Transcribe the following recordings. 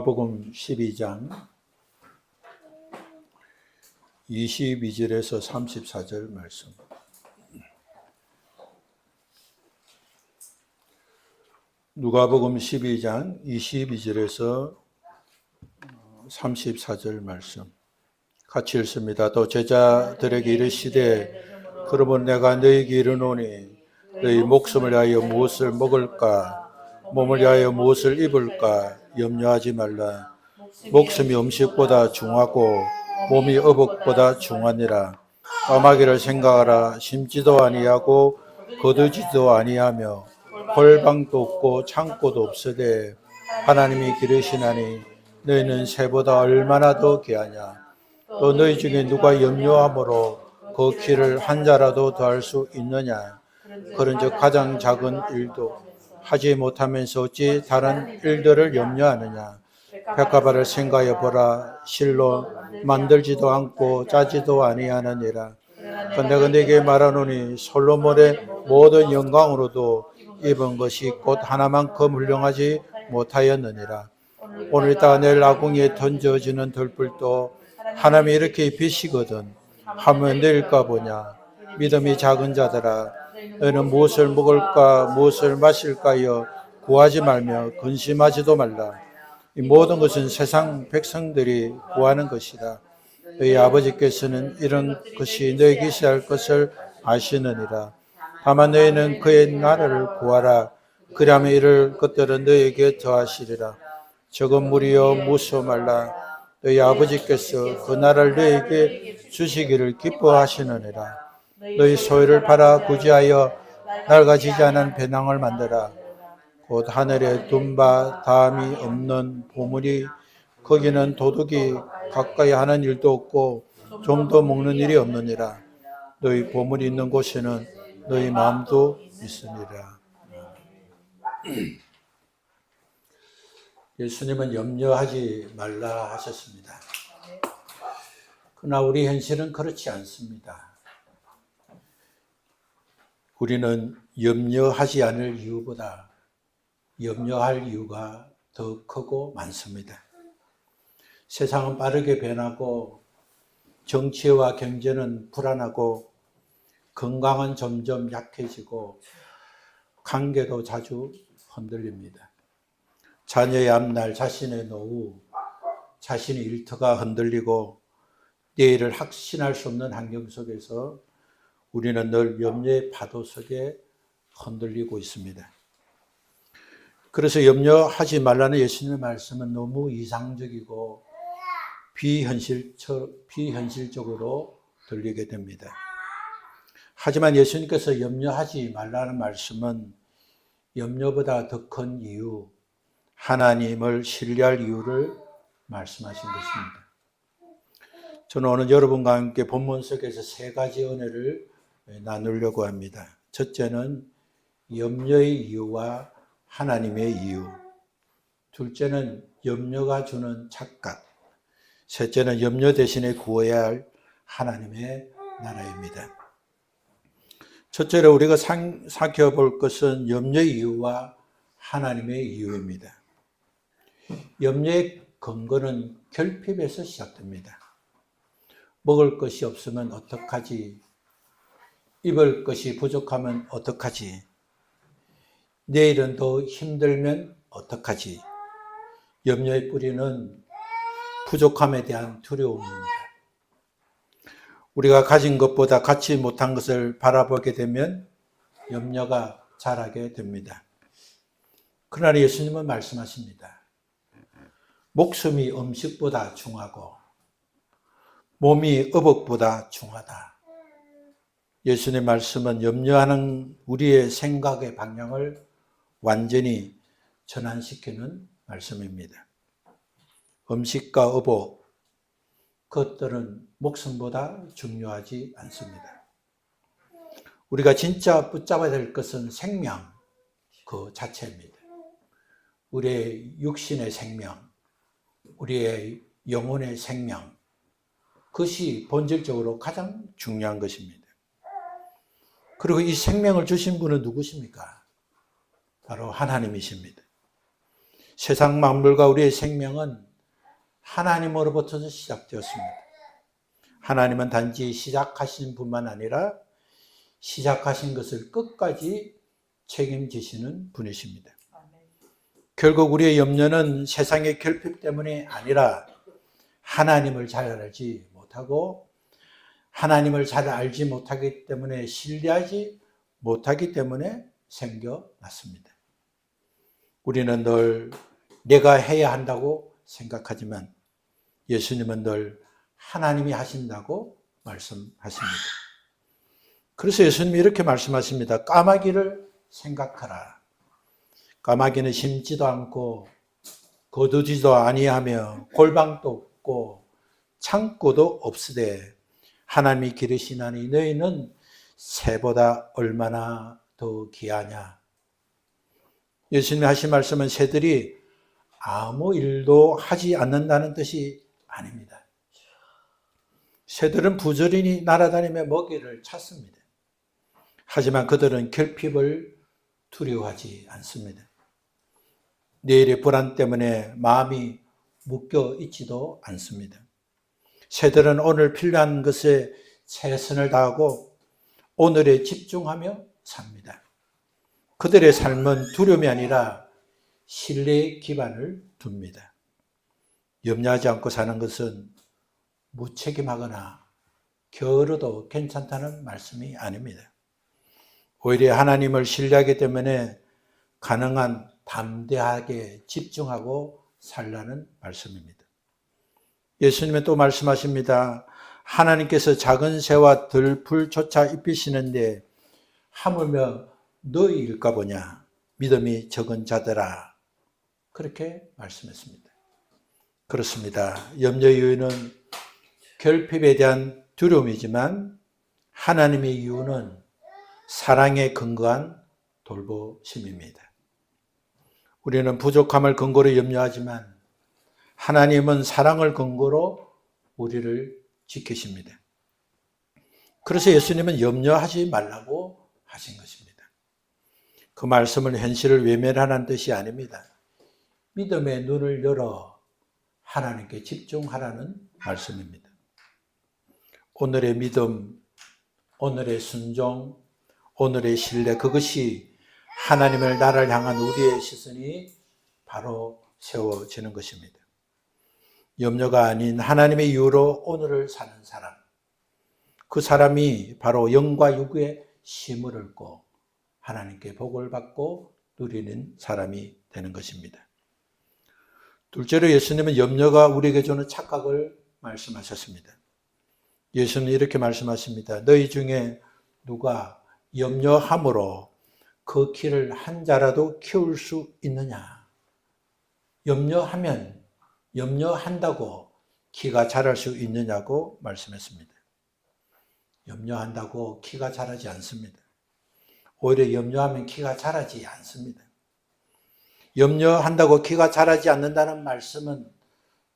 누가복음 12장 22절에서 34절 말씀. 누가복음 12장 22절에서 34절 말씀. 같이 읽습니다. 또 제자들에게 이르시되 그러면 내가 너희에게 이르노니 너희 목숨을 위하여 무엇을 먹을까 몸을 위하여 무엇을 입을까 염려하지 말라. 목숨이 음식보다 중하고 몸이 의복보다 중하니라. 까마귀를 생각하라. 심지도 아니하고 거두지도 아니하며 홀방도 없고 창고도 없으되 하나님이 기르시나니 너희는 새보다 얼마나 더 귀하냐. 또 너희 중에 누가 염려함으로 그 키를 한 자라도 더할 수 있느냐. 그런즉 가장 작은 일도 하지 못하면서 어찌 다른 일들을 염려하느냐. 백합화를 생각해 보라. 실로 만들지도 않고 짜지도 아니하느니라. 내가 네게 말하노니 솔로몬의 모든 영광으로도 입은 것이 곧 하나만큼 훌륭하지 못하였느니라. 오늘 이따 내일 아궁이에 던져지는 들불도 하나님이 이렇게 입히시거든 하면 내일까 보냐. 믿음이 작은 자들아, 너희는 무엇을 먹을까 무엇을 마실까여 구하지 말며 근심하지도 말라. 이 모든 것은 세상 백성들이 구하는 것이다. 너희 아버지께서는 이런 것이 너희에게 있어야 할 것을 아시느니라. 다만 너희는 그의 나라를 구하라. 그리하면 이를 것들은 너희에게 더하시리라. 적은 무리여 무서워 말라. 너희 아버지께서 그 나라를 너희에게 주시기를 기뻐하시느니라. 너희 소유를 팔아 구제하여 낡아지지 않은 배낭을 만들라. 곧 하늘에 둔바 다함이 없는 보물이 거기는 도둑이 가까이 하는 일도 없고 좀도 먹는 일이 없느니라. 너희 보물이 있는 곳에는 너희 마음도 있으니라. 예수님은 염려하지 말라 하셨습니다. 그러나 우리 현실은 그렇지 않습니다. 우리는 염려하지 않을 이유보다 염려할 이유가 더 크고 많습니다. 세상은 빠르게 변하고 정치와 경제는 불안하고 건강은 점점 약해지고 관계도 자주 흔들립니다. 자녀의 앞날, 자신의 노후, 자신의 일터가 흔들리고 내일을 확신할 수 없는 환경 속에서 우리는 늘 염려의 파도 속에 흔들리고 있습니다. 그래서 염려하지 말라는 예수님의 말씀은 너무 이상적이고 비현실적으로 들리게 됩니다. 하지만 예수님께서 염려하지 말라는 말씀은 염려보다 더 큰 이유, 하나님을 신뢰할 이유를 말씀하신 것입니다. 저는 오늘 여러분과 함께 본문 속에서 세 가지 은혜를 나누려고 합니다. 첫째는 염려의 이유와 하나님의 이유, 둘째는 염려가 주는 착각, 셋째는 염려 대신에 구해야 할 하나님의 나라입니다. 첫째로 우리가 살펴볼 것은 염려의 이유와 하나님의 이유입니다. 염려의 근거는 결핍에서 시작됩니다. 먹을 것이 없으면 어떡하지? 입을 것이 부족하면 어떡하지? 내일은 더 힘들면 어떡하지? 염려의 뿌리는 부족함에 대한 두려움입니다. 우리가 가진 것보다 갖지 못한 것을 바라보게 되면 염려가 자라게 됩니다. 그러나 예수님은 말씀하십니다. 목숨이 음식보다 중하고 몸이 의복보다 중하다. 예수님의 말씀은 염려하는 우리의 생각의 방향을 완전히 전환시키는 말씀입니다. 음식과 의복, 그것들은 목숨보다 중요하지 않습니다. 우리가 진짜 붙잡아야 될 것은 생명 그 자체입니다. 우리의 육신의 생명, 우리의 영혼의 생명, 그것이 본질적으로 가장 중요한 것입니다. 그리고 이 생명을 주신 분은 누구십니까? 바로 하나님이십니다. 세상 만물과 우리의 생명은 하나님으로부터 시작되었습니다. 하나님은 단지 시작하신 분만 아니라 시작하신 것을 끝까지 책임지시는 분이십니다. 결국 우리의 염려는 세상의 결핍 때문이 아니라 하나님을 잘 알지 못하고 하나님을 잘 알지 못하기 때문에 신뢰하지 못하기 때문에 생겨났습니다. 우리는 늘 내가 해야 한다고 생각하지만 예수님은 늘 하나님이 하신다고 말씀하십니다. 그래서 예수님이 이렇게 말씀하십니다. 까마귀를 생각하라. 까마귀는 심지도 않고 거두지도 아니하며 골방도 없고 창고도 없으되 하나님이 기르시나니 너희는 새보다 얼마나 더 귀하냐. 예수님이 하신 말씀은 새들이 아무 일도 하지 않는다는 뜻이 아닙니다. 새들은 부지런히 날아다니며 먹이를 찾습니다. 하지만 그들은 결핍을 두려워하지 않습니다. 내일의 불안 때문에 마음이 묶여 있지도 않습니다. 새들은 오늘 필요한 것에 최선을 다하고 오늘에 집중하며 삽니다. 그들의 삶은 두려움이 아니라 신뢰의 기반을 둡니다. 염려하지 않고 사는 것은 무책임하거나 게으르도 괜찮다는 말씀이 아닙니다. 오히려 하나님을 신뢰하기 때문에 가능한 담대하게 집중하고 살라는 말씀입니다. 예수님은 또 말씀하십니다. 하나님께서 작은 새와 들풀조차 입히시는데 하물며 너희일까 보냐. 믿음이 적은 자들아. 그렇게 말씀했습니다. 그렇습니다. 염려의 이유는 결핍에 대한 두려움이지만 하나님의 이유는 사랑에 근거한 돌보심입니다. 우리는 부족함을 근거로 염려하지만 하나님은 사랑을 근거로 우리를 지키십니다. 그래서 예수님은 염려하지 말라고 하신 것입니다. 그 말씀을 현실을 외면하라는 뜻이 아닙니다. 믿음의 눈을 열어 하나님께 집중하라는 말씀입니다. 오늘의 믿음, 오늘의 순종, 오늘의 신뢰, 그것이 하나님을 나를 향한 우리의 시선이 바로 세워지는 것입니다. 염려가 아닌 하나님의 이유로 오늘을 사는 사람, 그 사람이 바로 영과 육의 힘을 얻고 하나님께 복을 받고 누리는 사람이 되는 것입니다. 둘째로 예수님은 염려가 우리에게 주는 착각을 말씀하셨습니다. 예수님은 이렇게 말씀하십니다. 너희 중에 누가 염려함으로 그 키를 한 자라도 키울 수 있느냐? 염려하면 염려한다고 키가 자랄 수 있느냐고 말씀했습니다. 염려한다고 키가 자라지 않습니다. 오히려 염려하면 키가 자라지 않습니다. 염려한다고 키가 자라지 않는다는 말씀은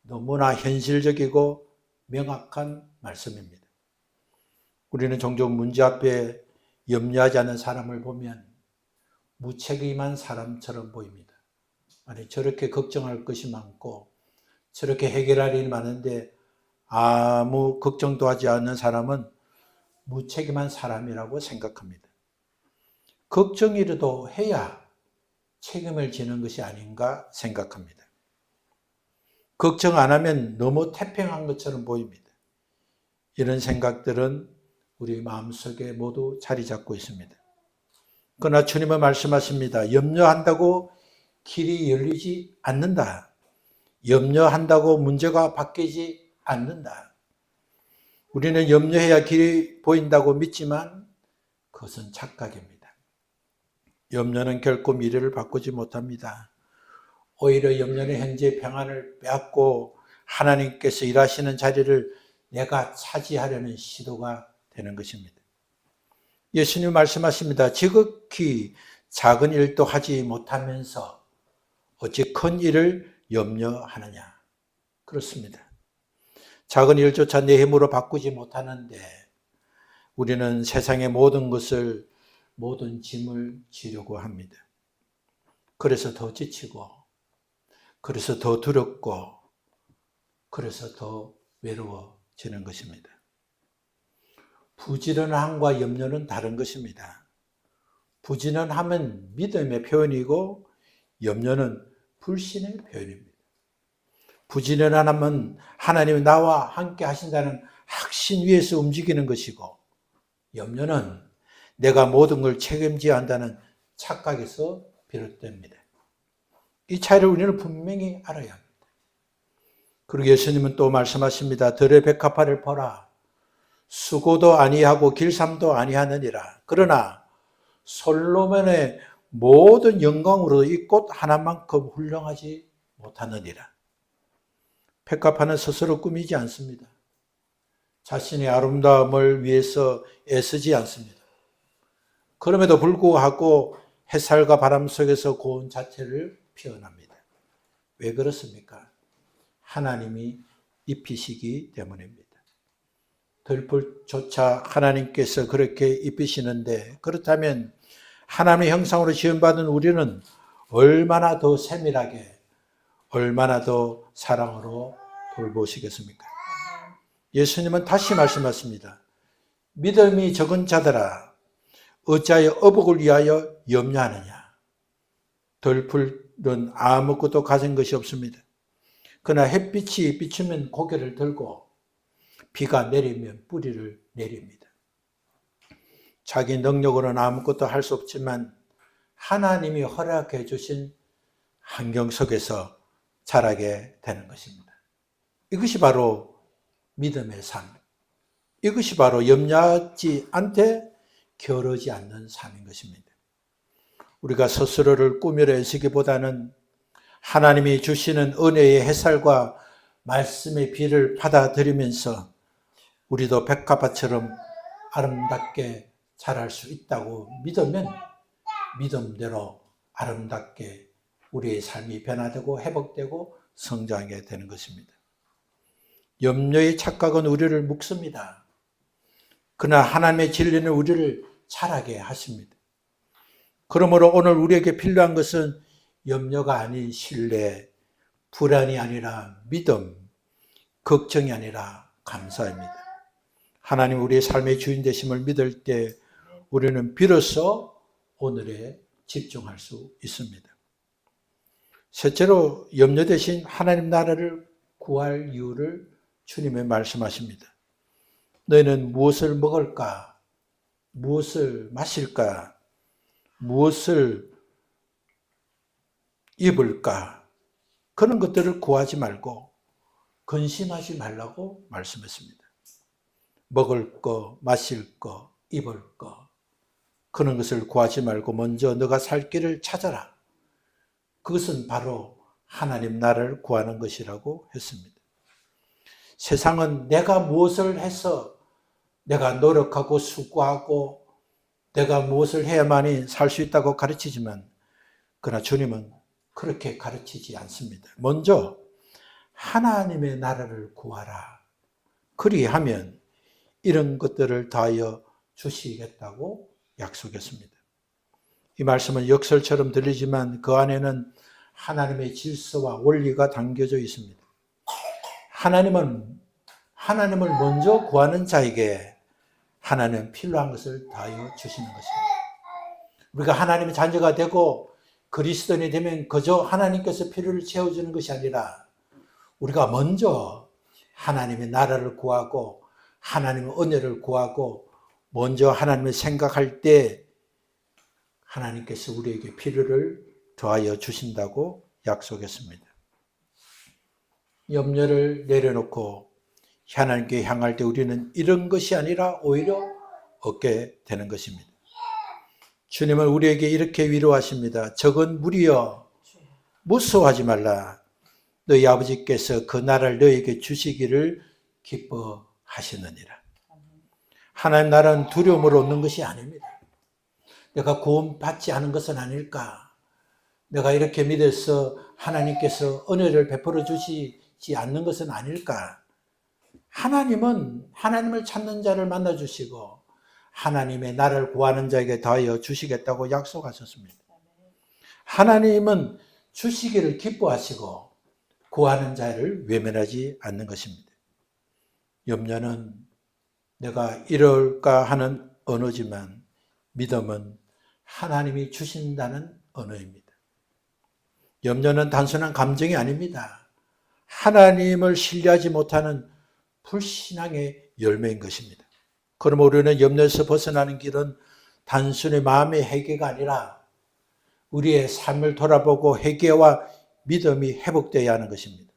너무나 현실적이고 명확한 말씀입니다. 우리는 종종 문제 앞에 염려하지 않는 사람을 보면 무책임한 사람처럼 보입니다. 아니, 저렇게 걱정할 것이 많고 저렇게 해결할 일이 많은데 아무 걱정도 하지 않는 사람은 무책임한 사람이라고 생각합니다. 걱정이라도 해야 책임을 지는 것이 아닌가 생각합니다. 걱정 안 하면 너무 태평한 것처럼 보입니다. 이런 생각들은 우리 마음속에 모두 자리 잡고 있습니다. 그러나 주님은 말씀하십니다. 염려한다고 길이 열리지 않는다. 염려한다고 문제가 바뀌지 않는다. 우리는 염려해야 길이 보인다고 믿지만 그것은 착각입니다. 염려는 결코 미래를 바꾸지 못합니다. 오히려 염려는 현재 평안을 빼앗고 하나님께서 일하시는 자리를 내가 차지하려는 시도가 되는 것입니다. 예수님 말씀하십니다. 지극히 작은 일도 하지 못하면서 어찌 큰 일을 염려하느냐. 그렇습니다. 작은 일조차 내 힘으로 바꾸지 못하는데 우리는 세상의 모든 것을, 모든 짐을 지려고 합니다. 그래서 더 지치고 그래서 더 두렵고 그래서 더 외로워지는 것입니다. 부지런함과 염려는 다른 것입니다. 부지런함은 믿음의 표현이고 염려는 불신의 표현입니다. 부지런함은 하나님이 나와 함께 하신다는 확신 위에서 움직이는 것이고 염려는 내가 모든 걸 책임져야 한다는 착각에서 비롯됩니다. 이 차이를 우리는 분명히 알아야 합니다. 그리고 예수님은 또 말씀하십니다. 들의 백합화를 보라. 수고도 아니하고 길쌈도 아니하느니라. 그러나 솔로몬의 모든 영광으로 이 꽃 하나만큼 훌륭하지 못하느니라. 백합화는 스스로 꾸미지 않습니다. 자신의 아름다움을 위해서 애쓰지 않습니다. 그럼에도 불구하고 햇살과 바람 속에서 고운 자체를 피어납니다. 왜 그렇습니까? 하나님이 입히시기 때문입니다. 들풀조차 하나님께서 그렇게 입히시는데 그렇다면 하나님의 형상으로 지음받은 우리는 얼마나 더 세밀하게 얼마나 더 사랑으로 돌보시겠습니까? 예수님은 다시 말씀하십니다. 믿음이 적은 자들아 어찌하여 어복을 위하여 염려하느냐. 들풀은 아무것도 가진 것이 없습니다. 그러나 햇빛이 비추면 고개를 들고 비가 내리면 뿌리를 내립니다. 자기 능력으로는 아무것도 할 수 없지만 하나님이 허락해 주신 환경 속에서 자라게 되는 것입니다. 이것이 바로 믿음의 삶. 이것이 바로 염려하지 않되 게으르지 않는 삶인 것입니다. 우리가 스스로를 꾸미려 애쓰기보다는 하나님이 주시는 은혜의 햇살과 말씀의 비를 받아들이면서 우리도 백합화처럼 아름답게 자랄 수 있다고 믿으면 믿음대로 아름답게 우리의 삶이 변화되고 회복되고 성장하게 되는 것입니다. 염려의 착각은 우리를 묶습니다. 그러나 하나님의 진리는 우리를 자라게 하십니다. 그러므로 오늘 우리에게 필요한 것은 염려가 아닌 신뢰, 불안이 아니라 믿음, 걱정이 아니라 감사입니다. 하나님 우리의 삶의 주인 되심을 믿을 때 우리는 비로소 오늘에 집중할 수 있습니다. 셋째로 염려 대신 하나님 나라를 구할 이유를 주님이 말씀하십니다. 너희는 무엇을 먹을까? 무엇을 마실까? 무엇을 입을까? 그런 것들을 구하지 말고 근심하지 말라고 말씀했습니다. 먹을 거, 마실 거, 입을 거 그런 것을 구하지 말고 먼저 너가 살 길을 찾아라. 그것은 바로 하나님 나라를 구하는 것이라고 했습니다. 세상은 내가 무엇을 해서 내가 노력하고 수고하고 내가 무엇을 해야만이 살 수 있다고 가르치지만 그러나 주님은 그렇게 가르치지 않습니다. 먼저 하나님의 나라를 구하라. 그리하면 이런 것들을 다하여 주시겠다고 약속했습니다. 이 말씀은 역설처럼 들리지만 그 안에는 하나님의 질서와 원리가 담겨져 있습니다. 하나님을 먼저 구하는 자에게 하나님은 필요한 것을 다하여 주시는 것입니다. 우리가 하나님의 자녀가 되고 그리스도인이 되면 그저 하나님께서 필요를 채워주는 것이 아니라 우리가 먼저 하나님의 나라를 구하고 하나님의 은혜를 구하고 먼저 하나님을 생각할 때 하나님께서 우리에게 필요를 더하여 주신다고 약속했습니다. 염려를 내려놓고 하나님께 향할 때 우리는 이런 것이 아니라 오히려 얻게 되는 것입니다. 주님은 우리에게 이렇게 위로하십니다. 적은 무리여 무서워하지 말라. 너희 아버지께서 그 나라를 너희에게 주시기를 기뻐하시느니라. 하나님 나라는 두려움으로 얻는 것이 아닙니다. 내가 구원받지 않은 것은 아닐까? 내가 이렇게 믿어서 하나님께서 은혜를 베풀어 주시지 않는 것은 아닐까? 하나님은 하나님을 찾는 자를 만나주시고 하나님의 나라를 구하는 자에게 더하여 주시겠다고 약속하셨습니다. 하나님은 주시기를 기뻐하시고 구하는 자를 외면하지 않는 것입니다. 염려는 내가 이럴까 하는 언어지만 믿음은 하나님이 주신다는 언어입니다. 염려는 단순한 감정이 아닙니다. 하나님을 신뢰하지 못하는 불신앙의 열매인 것입니다. 그럼 우리는 염려에서 벗어나는 길은 단순히 마음의 회개가 아니라 우리의 삶을 돌아보고 회개와 믿음이 회복되어야 하는 것입니다.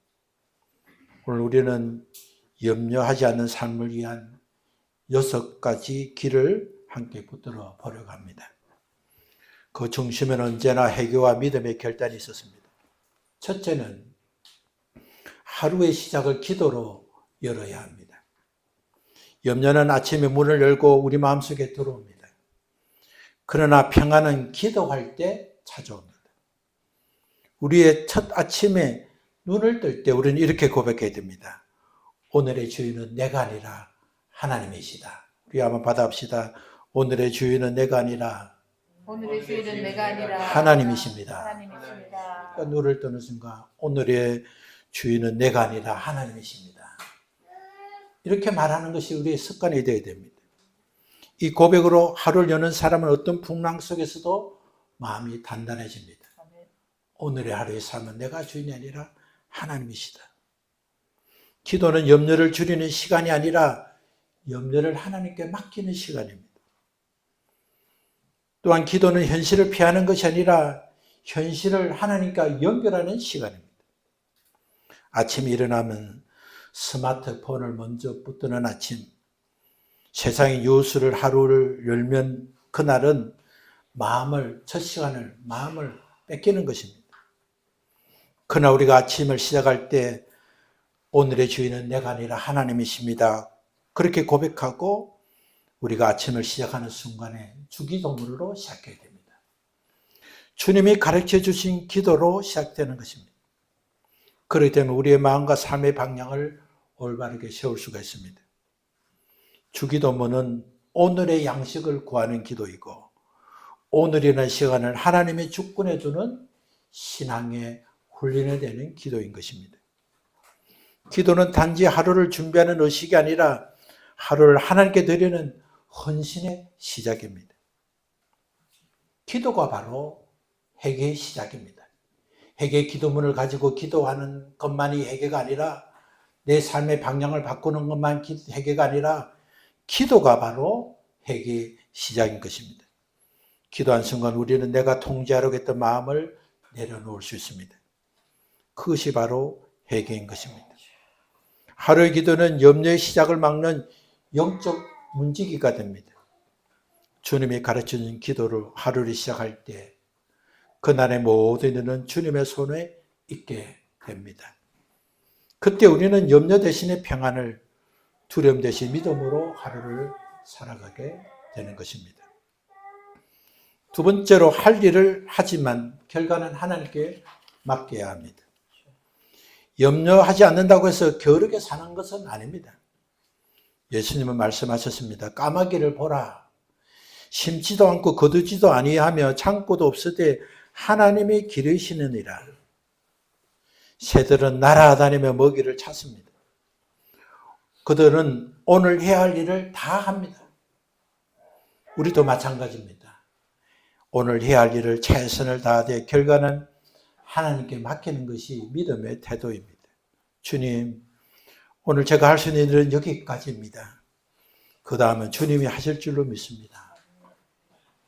오늘 우리는 염려하지 않는 삶을 위한 6가지 길을 함께 붙들어 보려고 합니다. 그 중심에는 언제나 회개와 믿음의 결단이 있었습니다. 첫째는 하루의 시작을 기도로 열어야 합니다. 염려는 아침에 문을 열고 우리 마음속에 들어옵니다. 그러나 평안은 기도할 때 찾아옵니다. 우리의 첫 아침에 눈을 뜰 때 우리는 이렇게 고백해야 됩니다. 오늘의 주인은 내가 아니라 하나님이시다. 우리 한번 받아봅시다. 오늘의 주인은 내가 아니라 하나님이십니다. 그러니까 눈을 뜨는 순간 오늘의 주인은 내가 아니라 하나님이십니다. 이렇게 말하는 것이 우리의 습관이 되어야 됩니다. 이 고백으로 하루를 여는 사람은 어떤 풍랑 속에서도 마음이 단단해집니다. 오늘의 하루의 삶은 내가 주인이 아니라 하나님이시다. 기도는 염려를 줄이는 시간이 아니라 염려를 하나님께 맡기는 시간입니다. 또한 기도는 현실을 피하는 것이 아니라 현실을 하나님과 연결하는 시간입니다. 아침에 일어나면 스마트폰을 먼저 붙드는 아침, 세상의 뉴스를 하루를 열면 그날은 첫 시간을 마음을 뺏기는 것입니다. 그러나 우리가 아침을 시작할 때 오늘의 주인은 내가 아니라 하나님이십니다. 그렇게 고백하고 우리가 아침을 시작하는 순간에 주기도문으로 시작해야 됩니다. 주님이 가르쳐 주신 기도로 시작되는 것입니다. 그렇기 때문에 우리의 마음과 삶의 방향을 올바르게 세울 수가 있습니다. 주기도문은 오늘의 양식을 구하는 기도이고 오늘이라는 시간을 하나님의 주권에 두는 신앙의 훈련이 되는 기도인 것입니다. 기도는 단지 하루를 준비하는 의식이 아니라 하루를 하나님께 드리는 헌신의 시작입니다. 기도가 바로 회개의 시작입니다. 회개의 기도문을 가지고 기도하는 것만이 회개가 아니라 내 삶의 방향을 바꾸는 것만 회개가 아니라 기도가 바로 회개의 시작인 것입니다. 기도한 순간 우리는 내가 통제하려고 했던 마음을 내려놓을 수 있습니다. 그것이 바로 회개인 것입니다. 하루의 기도는 염려의 시작을 막는 영적 문지기가 됩니다. 주님이 가르쳐준 기도를 하루를 시작할 때 그날의 모든 일은 주님의 손에 있게 됩니다. 그때 우리는 염려 대신에 평안을, 두려움 대신 믿음으로 하루를 살아가게 되는 것입니다. 두 번째로 할 일을 하지만 결과는 하나님께 맡겨야 합니다. 염려하지 않는다고 해서 게으르게 사는 것은 아닙니다. 예수님은 말씀하셨습니다. 까마귀를 보라. 심지도 않고 거두지도 아니하며 창고도 없으되 하나님이 기르시느니라. 새들은 날아다니며 먹이를 찾습니다. 그들은 오늘 해야 할 일을 다 합니다. 우리도 마찬가지입니다. 오늘 해야 할 일을 최선을 다하되 결과는 하나님께 맡기는 것이 믿음의 태도입니다. 주님, 오늘 제가 할 수 있는 일은 여기까지입니다. 그 다음은 주님이 하실 줄로 믿습니다.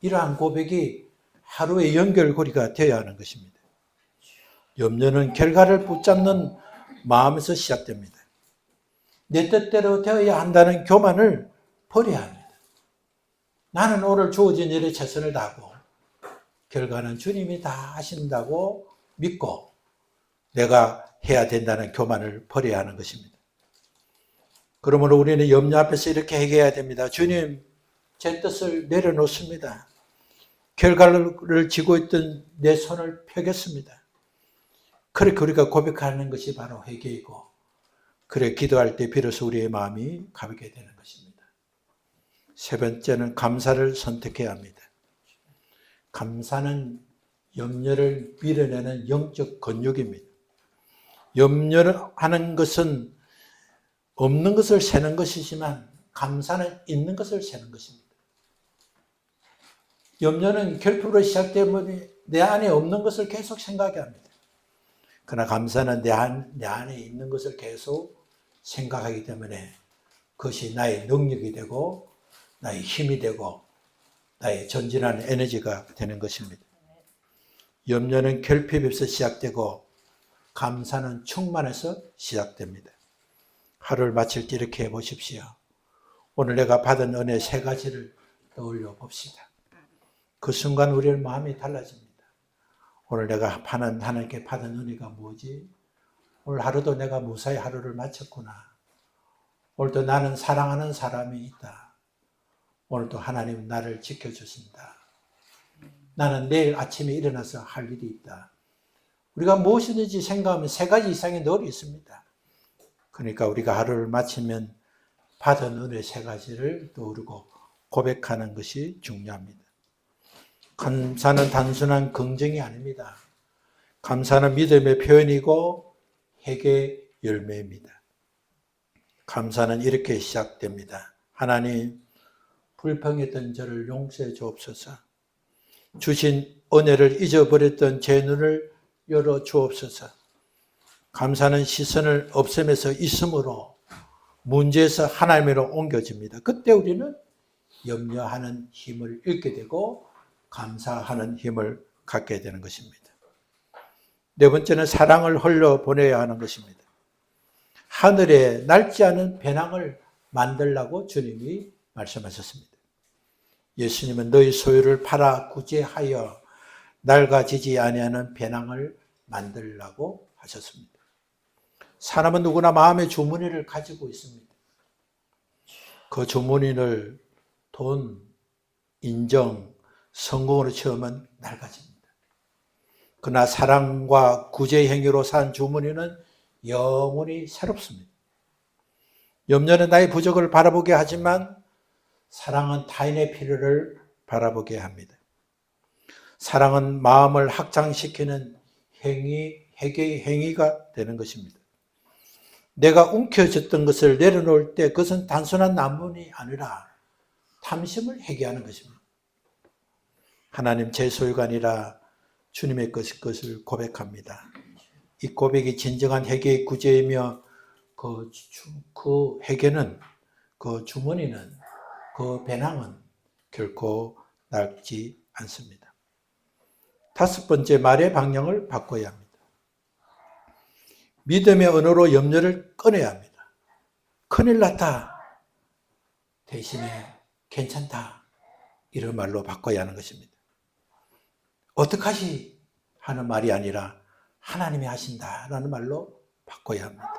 이러한 고백이 하루의 연결고리가 되어야 하는 것입니다. 염려는 결과를 붙잡는 마음에서 시작됩니다. 내 뜻대로 되어야 한다는 교만을 버려야 합니다. 나는 오늘 주어진 일에 최선을 다하고 결과는 주님이 다 하신다고 믿고 내가 해야 된다는 교만을 버려야 하는 것입니다. 그러므로 우리는 염려 앞에서 이렇게 얘기해야 됩니다. 주님, 제 뜻을 내려놓습니다. 결과를 지고 있던 내 손을 펴겠습니다. 그렇게 우리가 고백하는 것이 바로 회개이고 그래 기도할 때 비로소 우리의 마음이 가볍게 되는 것입니다. 세 번째는 감사를 선택해야 합니다. 감사는 염려를 밀어내는 영적 근육입니다. 염려하는 것은 없는 것을 세는 것이지만 감사는 있는 것을 세는 것입니다. 염려는 결핍으로 시작되면 내 안에 없는 것을 계속 생각하게 합니다. 그러나 감사는 내 안에 있는 것을 계속 생각하기 때문에 그것이 나의 능력이 되고 나의 힘이 되고 나의 전진하는 에너지가 되는 것입니다. 염려는 결핍에서 시작되고 감사는 충만해서 시작됩니다. 하루를 마칠 때 이렇게 해보십시오. 오늘 내가 받은 은혜 3가지를 떠올려 봅시다. 그 순간 우리의 마음이 달라집니다. 오늘 내가 하나님께 받은 은혜가 뭐지? 오늘 하루도 내가 무사히 하루를 마쳤구나. 오늘도 나는 사랑하는 사람이 있다. 오늘도 하나님은 나를 지켜주신다. 나는 내일 아침에 일어나서 할 일이 있다. 우리가 무엇이든지 생각하면 3가지 이상의 늘 있습니다. 그러니까 우리가 하루를 마치면 받은 은혜 3가지를 떠오르고 고백하는 것이 중요합니다. 감사는 단순한 긍정이 아닙니다. 감사는 믿음의 표현이고 회개의 열매입니다. 감사는 이렇게 시작됩니다. 하나님, 불평했던 저를 용서해 주옵소서. 주신 은혜를 잊어버렸던 제 눈을 열어 주옵소서. 감사는 시선을 없애면서 있음으로 문제에서 하나님으로 옮겨집니다. 그때 우리는 염려하는 힘을 잃게 되고 감사하는 힘을 갖게 되는 것입니다. 4번째는 사랑을 흘려보내야 하는 것입니다. 하늘에 낡지 않은 배낭을 만들라고 주님이 말씀하셨습니다. 예수님은 너희 소유를 팔아 구제하여 낡아지지 아니하는 배낭을 만들라고 하셨습니다. 사람은 누구나 마음의 주머니를 가지고 있습니다. 그 주머니를 돈, 인정, 성공으로 채우면 낡아집니다. 그러나 사랑과 구제 행위로 산 주머니는 영원히 새롭습니다. 염려는 나의 부족을 바라보게 하지만 사랑은 타인의 필요를 바라보게 합니다. 사랑은 마음을 확장시키는 회개의 행위가 되는 것입니다. 내가 움켜쥐었던 것을 내려놓을 때 그것은 단순한 남문이 아니라 탐심을 회개하는 것입니다. 하나님, 제 소유가 아니라 주님의 것을 고백합니다. 이 고백이 진정한 회개의 구제이며 그 회개는, 그 주머니는, 그 배낭은 결코 낡지 않습니다. 5번째, 말의 방향을 바꿔야 합니다. 믿음의 언어로 염려를 꺼내야 합니다. 큰일 났다. 대신에 괜찮다. 이런 말로 바꿔야 하는 것입니다. 어떡하지? 하는 말이 아니라 하나님이 하신다라는 말로 바꿔야 합니다.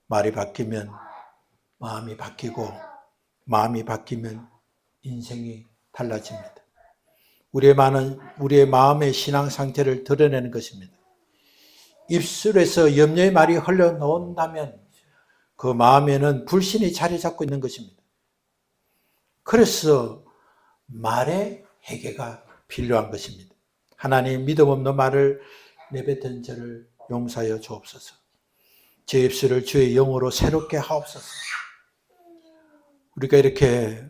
말이 바뀌면 마음이 바뀌고 마음이 바뀌면 인생이 달라집니다. 우리의 마음의 신앙 상태를 드러내는 것입니다. 입술에서 염려의 말이 흘러나온다면 그 마음에는 불신이 자리 잡고 있는 것입니다. 그래서 말의 회개가 필요한 것입니다. 하나님, 믿음 없는 말을 내뱉은 저를 용서하여 주옵소서. 제 입술을 주의 영으로 새롭게 하옵소서. 우리가 이렇게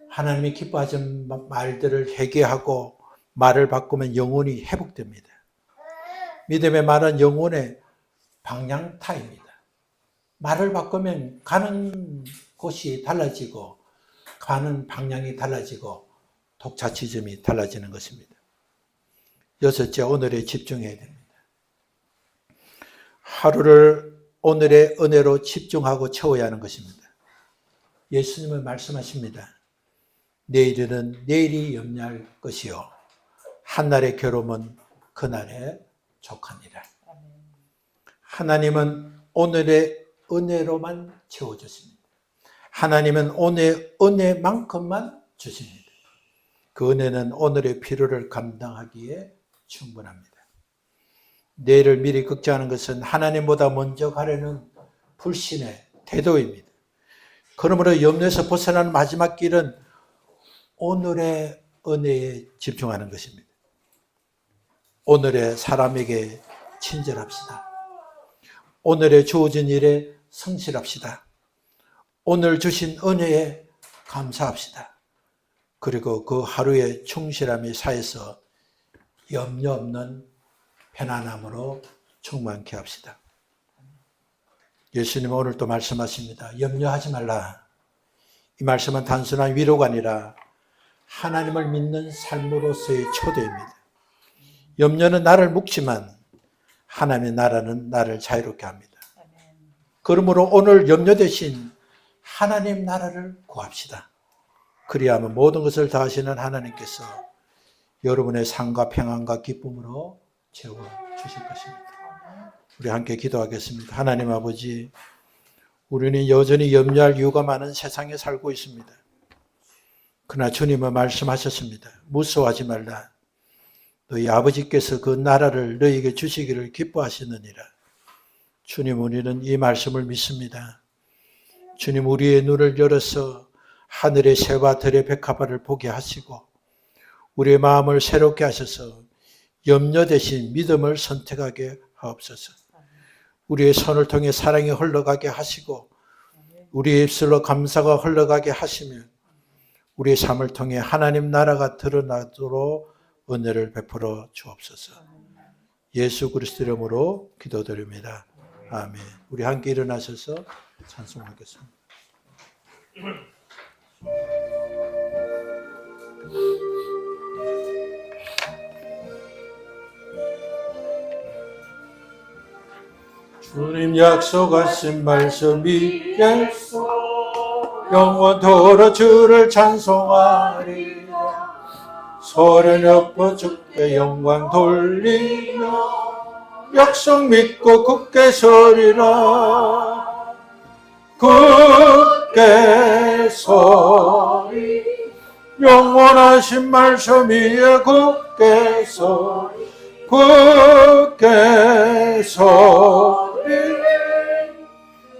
하나님이 기뻐하신 말들을 회개하고 말을 바꾸면 영혼이 회복됩니다. 믿음의 말은 영혼의 방향타입니다. 말을 바꾸면 가는 곳이 달라지고 가는 방향이 달라지고 독자치점이 달라지는 것입니다. 6째, 오늘에 집중해야 됩니다. 하루를 오늘의 은혜로 집중하고 채워야 하는 것입니다. 예수님은 말씀하십니다. 내일은 내일이 염려할 것이요 한날의 괴로움은 그날에 족하니라. 하나님은 오늘의 은혜로만 채워주십니다. 하나님은 오늘의 은혜만큼만 주십니다. 그 은혜는 오늘의 필요를 감당하기에 충분합니다. 내일을 미리 걱정하는 것은 하나님보다 먼저 가려는 불신의 태도입니다. 그러므로 염려에서 벗어나는 마지막 길은 오늘의 은혜에 집중하는 것입니다. 오늘의 사람에게 친절합시다. 오늘에 주어진 일에 성실합시다. 오늘 주신 은혜에 감사합시다. 그리고 그 하루의 충실함이 쌓여서 염려 없는 편안함으로 충만케 합시다. 예수님은 오늘 또 말씀하십니다. 염려하지 말라. 이 말씀은 단순한 위로가 아니라 하나님을 믿는 삶으로서의 초대입니다. 염려는 나를 묶지만 하나님의 나라는 나를 자유롭게 합니다. 그러므로 오늘 염려 대신 하나님 나라를 구합시다. 그리하면 모든 것을 다하시는 하나님께서 여러분의 삶과 평안과 기쁨으로 채워주실 것입니다. 우리 함께 기도하겠습니다. 하나님 아버지, 우리는 여전히 염려할 이유가 많은 세상에 살고 있습니다. 그러나 주님은 말씀하셨습니다. 무서워하지 말라. 너희 아버지께서 그 나라를 너희에게 주시기를 기뻐하시느니라. 주님, 우리는 이 말씀을 믿습니다. 주님, 우리의 눈을 열어서 하늘의 새와 들의 백합화를 보게 하시고 우리의 마음을 새롭게 하셔서 염려 대신 믿음을 선택하게 하옵소서. 우리의 손을 통해 사랑이 흘러가게 하시고 우리의 입술로 감사가 흘러가게 하시며 우리의 삶을 통해 하나님 나라가 드러나도록 은혜를 베풀어 주옵소서. 예수 그리스도 이름으로 기도드립니다. 아멘. 우리 함께 일어나셔서 찬송하겠습니다. 주님 약속하신 말씀이 영원토록 주를 찬송하리라. 소리 높여 주께 영광 돌리며 약속 믿고 굳게 서리라. 굳게 서리 영원하신 말씀 위에 굳게 서리 굳게 서리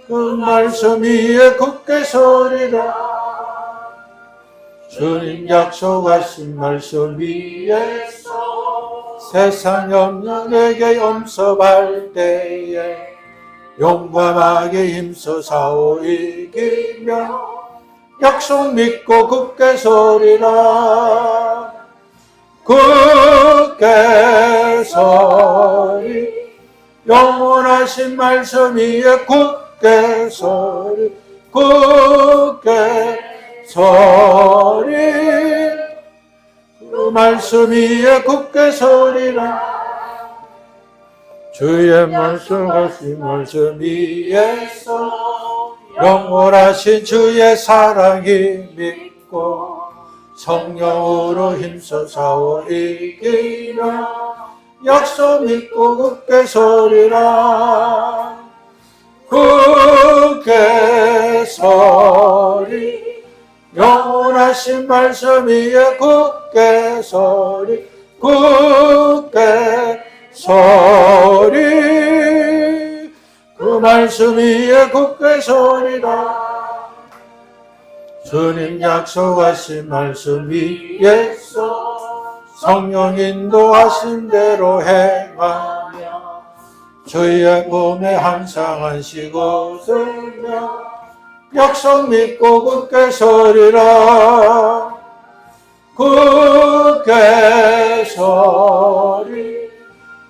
그 말씀 위에 굳게 서리라. 주님 약속하신 말씀 위에서 세상 염려 내게 엄습할 때에 용감하게 힘써 싸워 이기며 약속 믿고 굳게 서리라. 굳게 서리 영원하신 말씀 위에 굳게 서리 굳게 서리 그 말씀 위에 굳게 서리라. 주의 말씀하신 말씀 위에서 영원하신 주의 사랑이 믿고 성령으로 힘써 싸워 이기며 약속 믿고 굳게 서리라. 굳게 서리 영원하신 말씀 위에 굳게 서리 굳게 서리 그 말씀 위에 굳게 서리라. 주님 약속하신 말씀 위에서 성령 인도하신 대로 행하며 주의 몸에 항상 안식고 들며 약속 믿고 굳게 서리라. 굳게 서리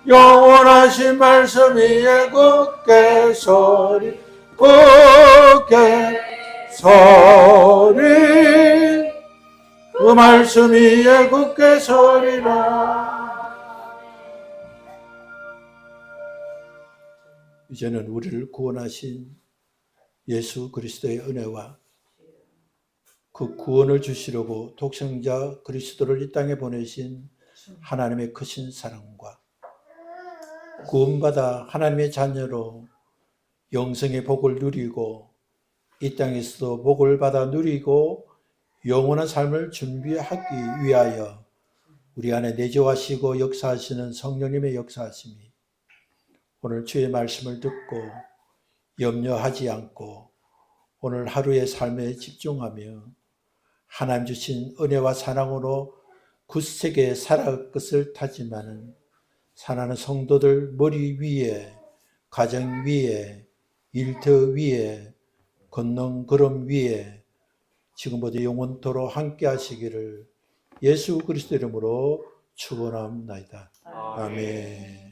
영원하신 말씀 위에 굳게 서리 굳게 서리 그 말씀 위에 굳게 서리라. 이제는 우리를 구원하신 예수 그리스도의 은혜와 그 구원을 주시려고 독생자 그리스도를 이 땅에 보내신 하나님의 크신 사랑과 구원받아 하나님의 자녀로 영생의 복을 누리고 이 땅에서도 복을 받아 누리고 영원한 삶을 준비하기 위하여 우리 안에 내재하시고 역사하시는 성령님의 역사하심이 오늘 주의 말씀을 듣고 염려하지 않고 오늘 하루의 삶에 집중하며 하나님 주신 은혜와 사랑으로 굳세게 살아갈 것을 타지만은 사랑하는 성도들 머리 위에 가정 위에, 일터 위에, 걷는 걸음 위에 지금부터 영원토록 함께 하시기를 예수 그리스도 이름으로 축원합니다. 아멘.